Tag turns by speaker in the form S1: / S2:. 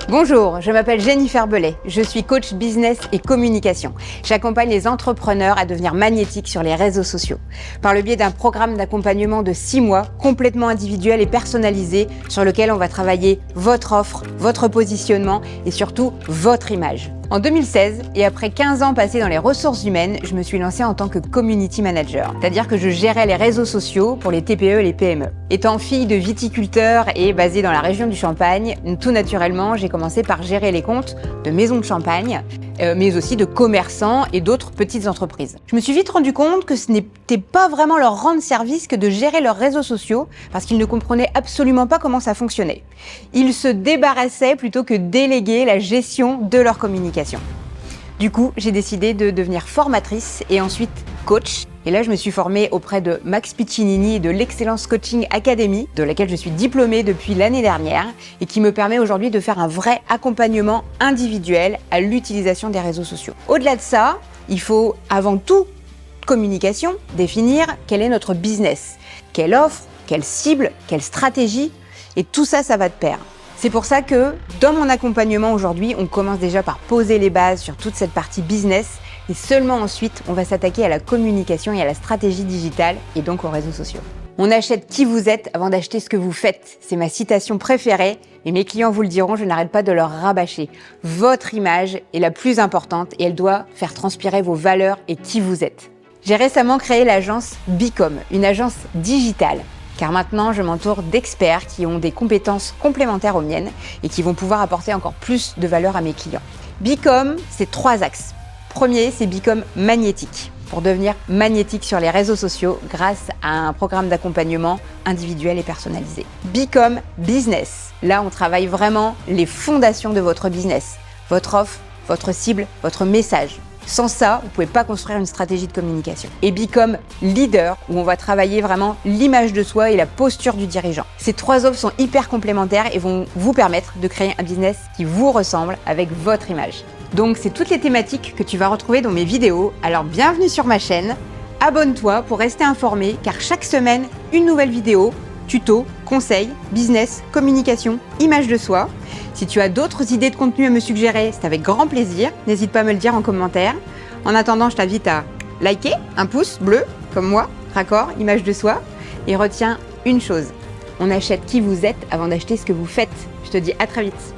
S1: Bonjour, je m'appelle Jennifer Bellet, je suis coach business et communication. J'accompagne les entrepreneurs à devenir magnétiques sur les réseaux sociaux, par le biais d'un programme d'accompagnement de 6 mois, complètement individuel et personnalisé, sur lequel on va travailler votre offre, votre positionnement et surtout votre image. En 2016, et après 15 ans passés dans les ressources humaines, je me suis lancée en tant que community manager, c'est-à-dire que je gérais les réseaux sociaux pour les TPE et les PME. Étant fille de viticulteur et basée dans la région du Champagne, tout naturellement, j'ai commencé par gérer les comptes de maisons de champagne, mais aussi de commerçants et d'autres petites entreprises. Je me suis vite rendu compte que ce n'était pas vraiment leur rendre service que de gérer leurs réseaux sociaux, parce qu'ils ne comprenaient absolument pas comment ça fonctionnait. Ils se débarrassaient plutôt que déléguer la gestion de leur communication. Du coup, j'ai décidé de devenir formatrice et ensuite coach. Et là, je me suis formée auprès de Max Piccinini et de l'Excellence Coaching Academy, de laquelle je suis diplômée depuis l'année dernière et qui me permet aujourd'hui de faire un vrai accompagnement individuel à l'utilisation des réseaux sociaux. Au-delà de ça, il faut avant tout communication, définir quel est notre business, quelle offre, quelle cible, quelle stratégie, et tout ça, ça va de pair. C'est pour ça que dans mon accompagnement aujourd'hui, on commence déjà par poser les bases sur toute cette partie business et seulement ensuite, on va s'attaquer à la communication et à la stratégie digitale et donc aux réseaux sociaux. On achète qui vous êtes avant d'acheter ce que vous faites. C'est ma citation préférée et mes clients vous le diront, je n'arrête pas de leur rabâcher. Votre image est la plus importante et elle doit faire transpirer vos valeurs et qui vous êtes. J'ai récemment créé l'agence Bicom, une agence digitale. Car maintenant, je m'entoure d'experts qui ont des compétences complémentaires aux miennes et qui vont pouvoir apporter encore plus de valeur à mes clients. Bicom, c'est 3 axes. Premier, c'est Bicom magnétique, pour devenir magnétique sur les réseaux sociaux grâce à un programme d'accompagnement individuel et personnalisé. Bicom business, là on travaille vraiment les fondations de votre business, votre offre, votre cible, votre message. Sans ça, vous ne pouvez pas construire une stratégie de communication. Et Bicom leader, où on va travailler vraiment l'image de soi et la posture du dirigeant. Ces 3 offres sont hyper complémentaires et vont vous permettre de créer un business qui vous ressemble avec votre image. Donc c'est toutes les thématiques que tu vas retrouver dans mes vidéos, alors bienvenue sur ma chaîne, abonne-toi pour rester informé car chaque semaine, une nouvelle vidéo, tuto, conseils, business, communication, image de soi. Si tu as d'autres idées de contenu à me suggérer, c'est avec grand plaisir, n'hésite pas à me le dire en commentaire. En attendant, je t'invite à liker, un pouce bleu, comme moi, raccord, image de soi, et retiens une chose, on achète qui vous êtes avant d'acheter ce que vous faites. Je te dis à très vite.